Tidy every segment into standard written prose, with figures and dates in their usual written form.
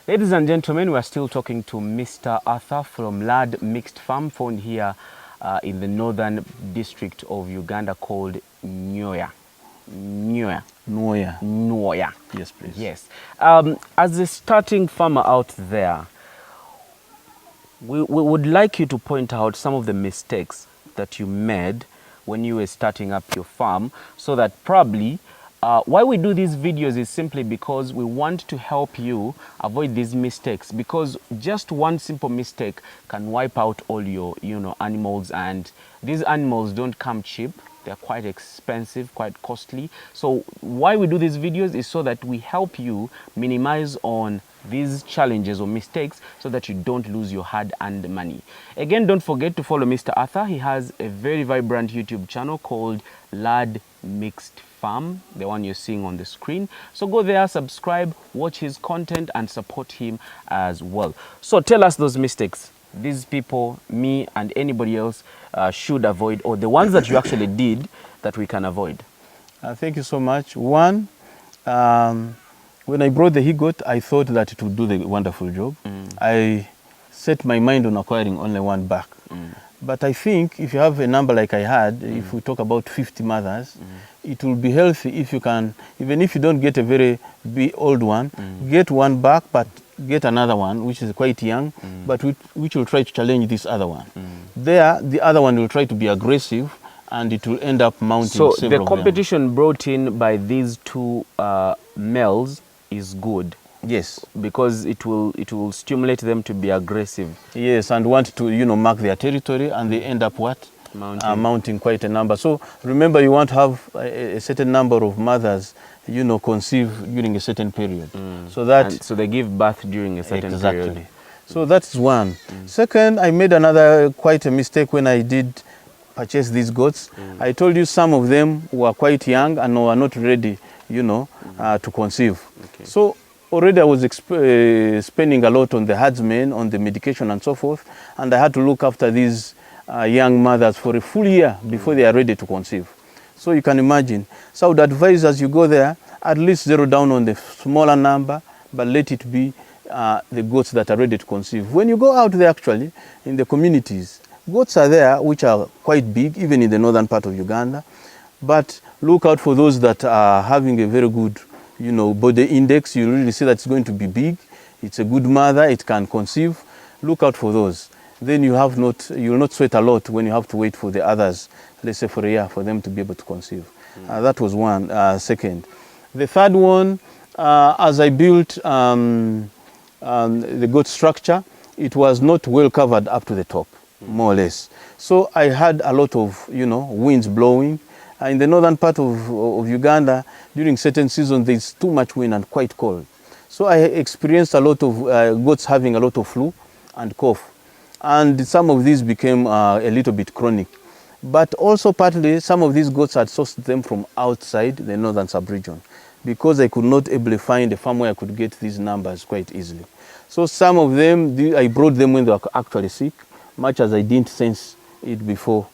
Ladies and gentlemen, we're still talking to Mr. Arthur from Lad Mixed Farm, found here in the northern district of Uganda called Nyoya. Nyoya. Yes, please. Yes. As a starting farmer out there, we would like you to point out some of the mistakes that you made when you were starting up your farm, so that probably why we do these videos is simply because we want to help you avoid these mistakes, because just one simple mistake can wipe out all your animals, and these animals don't come cheap. They're quite expensive, quite costly. So why we do these videos is so that we help you minimize on these challenges or mistakes, so that you don't lose your hard-earned money. Again, don't forget to follow Mr. Arthur. He has a very vibrant YouTube channel called Lad Mixed Farm, the one you're seeing on the screen. So go there, subscribe, watch his content, and support him as well. So tell us those mistakes these people, me and anybody else, should avoid, or the ones that you actually did that we can avoid. Thank you so much. One, when I brought the he-goat, I thought that it would do the wonderful job. I set my mind on acquiring only one back. But I think if you have a number like I had, if we talk about 50 mothers, it will be healthy if you can, even if you don't get a very big old one, get one back, but get another one which is quite young, but which will try to challenge this other one. There, the other one will try to be aggressive, and it will end up mounting So several the competition brought in by these two males is good. Yes, because it will stimulate them to be aggressive. Yes, and want to mark their territory, and they end up what? Mounting quite a number. So remember, you want to have a certain number of mothers conceive during a certain period. So they give birth during a certain period. So that's one. Second, I made another quite a mistake when I did purchase these goats. I told you some of them were quite young and were not ready, to conceive. Okay. So already I was spending a lot on the herdsmen, on the medication and so forth, and I had to look after these young mothers for a full year before they are ready to conceive. So you can imagine. So I would advise, as you go there, at least zero down on the smaller number, but let it be the goats that are ready to conceive. When you go out there, actually, in the communities, goats are there which are quite big, even in the northern part of Uganda, but look out for those that are having a very good body index. You really see that it's going to be big. It's a good mother. It can conceive. Look out for those. Then you will not sweat a lot when you have to wait for the others, let's say for a year, for them to be able to conceive. That was one. Second. The third one, as I built the goat structure, it was not well covered up to the top, more or less. So I had a lot of, winds blowing. In the northern part of Uganda, during certain seasons, there's too much wind and quite cold. So I experienced a lot of goats having a lot of flu and cough. And some of these became a little bit chronic. But also partly, some of these goats had sourced them from outside the northern sub-region, because I could not able to find a farm where I could get these numbers quite easily. So some of them, I brought them when they were actually sick, much as I didn't sense it before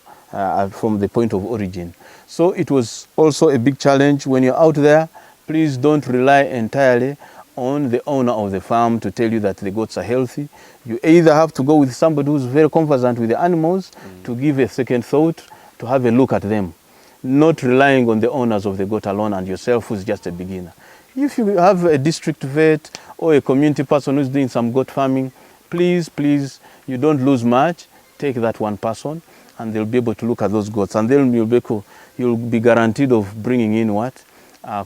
from the point of origin. So it was also a big challenge. When you're out there, please don't rely entirely on the owner of the farm to tell you that the goats are healthy. You either have to go with somebody who's very conversant with the animals to give a second thought, to have a look at them, not relying on the owners of the goat alone and yourself who's just a beginner. If you have a district vet or a community person who's doing some goat farming, please, you don't lose much. Take that one person, and they'll be able to look at those goats, and then you'll be guaranteed of bringing in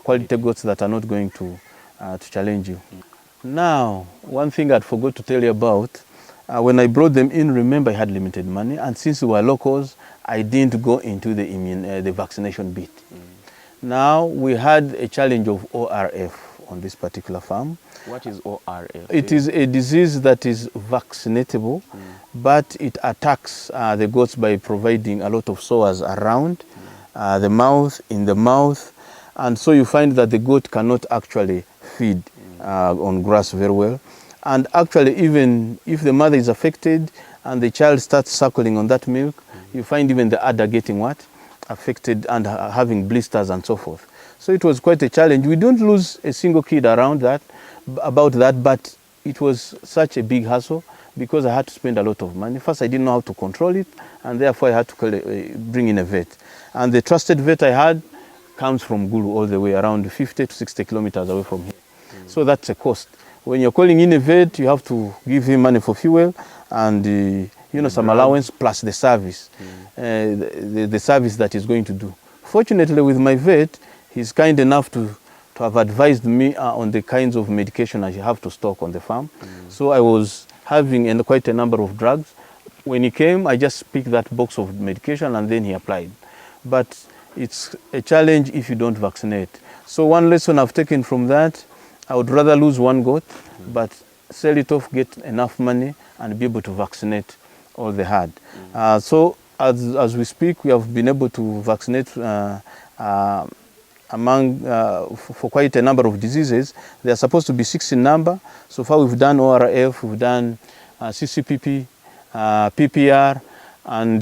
quality goats that are not going to challenge you. Now, one thing I forgot to tell you about, when I brought them in, remember I had limited money, and since we were locals, I didn't go into the vaccination bit. Now, we had a challenge of ORF on this particular farm. What is ORF? It is a disease that is vaccinatable, but it attacks the goats by providing a lot of sores around the mouth, in the mouth, and so you find that the goat cannot actually feed on grass very well. And actually, even if the mother is affected and the child starts suckling on that milk, you find even the udder getting affected and having blisters and so forth. So it was quite a challenge. We don't lose a single kid about that, but it was such a big hassle because I had to spend a lot of money. First, I didn't know how to control it, and therefore I had to bring in a vet. And the trusted vet I had comes from Gulu all the way, around 50 to 60 kilometers away from here. So that's a cost. When you're calling in a vet, you have to give him money for fuel and some allowance plus the service, the service that he's going to do. Fortunately, with my vet, he's kind enough to have advised me on the kinds of medication I have to stock on the farm. So I was having quite a number of drugs. When he came, I just picked that box of medication and then he applied. But it's a challenge if you don't vaccinate. So one lesson I've taken from that, I would rather lose one goat, but sell it off, get enough money, and be able to vaccinate all the herd. So as we speak, we have been able to vaccinate for quite a number of diseases. They are supposed to be 6 in number. So far we've done ORF, we've done CCPP, PPR, and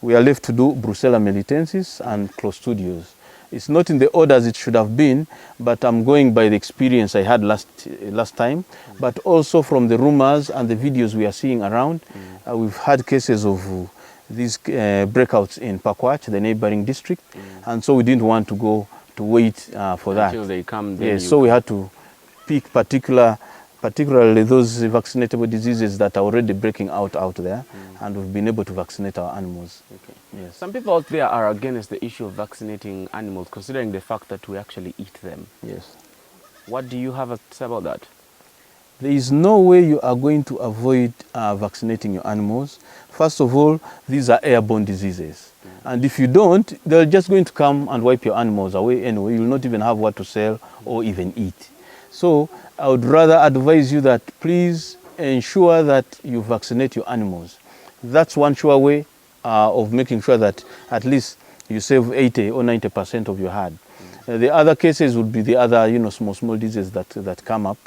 we are left to do Brucella melitensis and Clostridios. It's not in the orders it should have been, but I'm going by the experience I had last time, but also from the rumors and the videos we are seeing around. We've had cases of these breakouts in Pakwach, the neighboring district, and so we didn't want to wait for that. Until they come, then yes, so we had to pick particularly those vaccinatable diseases that are already breaking out there, and we've been able to vaccinate our animals. Okay. Yes. Some people out there are against the issue of vaccinating animals, considering the fact that we actually eat them. Yes. What do you have to say about that? There is no way you are going to avoid vaccinating your animals. First of all, these are airborne diseases. And if you don't, they're just going to come and wipe your animals away anyway. You'll not even have what to sell or even eat. So I would rather advise you that please ensure that you vaccinate your animals. That's one sure way of making sure that at least you save 80 or 90% of your herd. The other cases would be the other small diseases that come up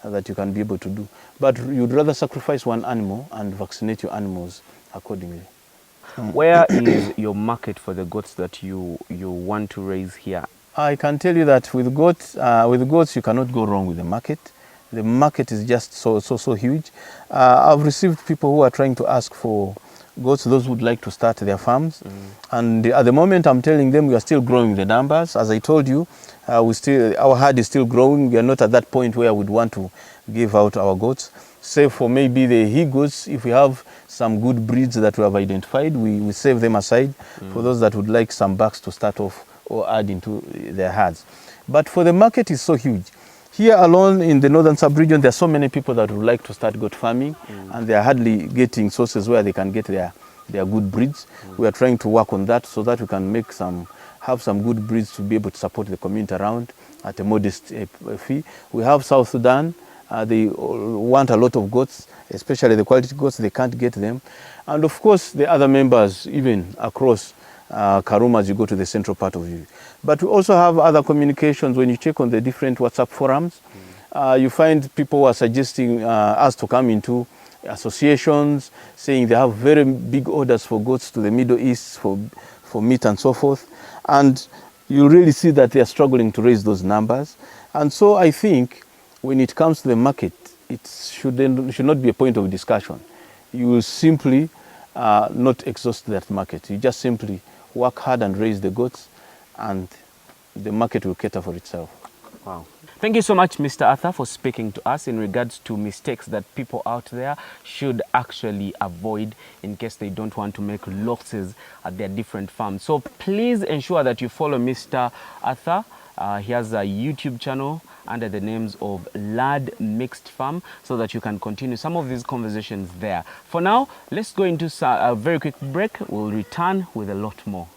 that you can be able to do. But you'd rather sacrifice one animal and vaccinate your animals accordingly. Where is your market for the goats that you want to raise here? I can tell you that with goats you cannot go wrong with the market. The market is just so huge. I've received people who are trying to ask for goats, those who would like to start their farms. And at the moment I'm telling them we are still growing the numbers. As I told you, our herd is still growing. We are not at that point where we'd want to give out our goats. Save for maybe the he goats, if we have some good breeds that we have identified, we save them aside for those that would like some bucks to start off or add into their herds. But for the market is so huge. Here alone in the northern sub-region, there are so many people that would like to start goat farming, and they are hardly getting sources where they can get their good breeds. We are trying to work on that so that we can have some good breeds to be able to support the community around at a modest fee. We have South Sudan. They want a lot of goats, especially the quality goats. They can't get them. And of course, the other members, even across Karuma as you go to the central part of you. But we also have other communications. When you check on the different WhatsApp forums, you find people who are suggesting us to come into associations, saying they have very big orders for goats to the Middle East for meat and so forth. And you really see that they are struggling to raise those numbers. And so I think when it comes to the market, it should not be a point of discussion. You will simply not exhaust that market. You just simply work hard and raise the goats, and the market will cater for itself. Wow. Thank you so much, Mr. Arthur, for speaking to us in regards to mistakes that people out there should actually avoid in case they don't want to make losses at their different farms. So please ensure that you follow Mr. Arthur. He has a YouTube channel under the names of Lad Mixed Farm, so that you can continue some of these conversations there. For now, let's go into a very quick break. We'll return with a lot more.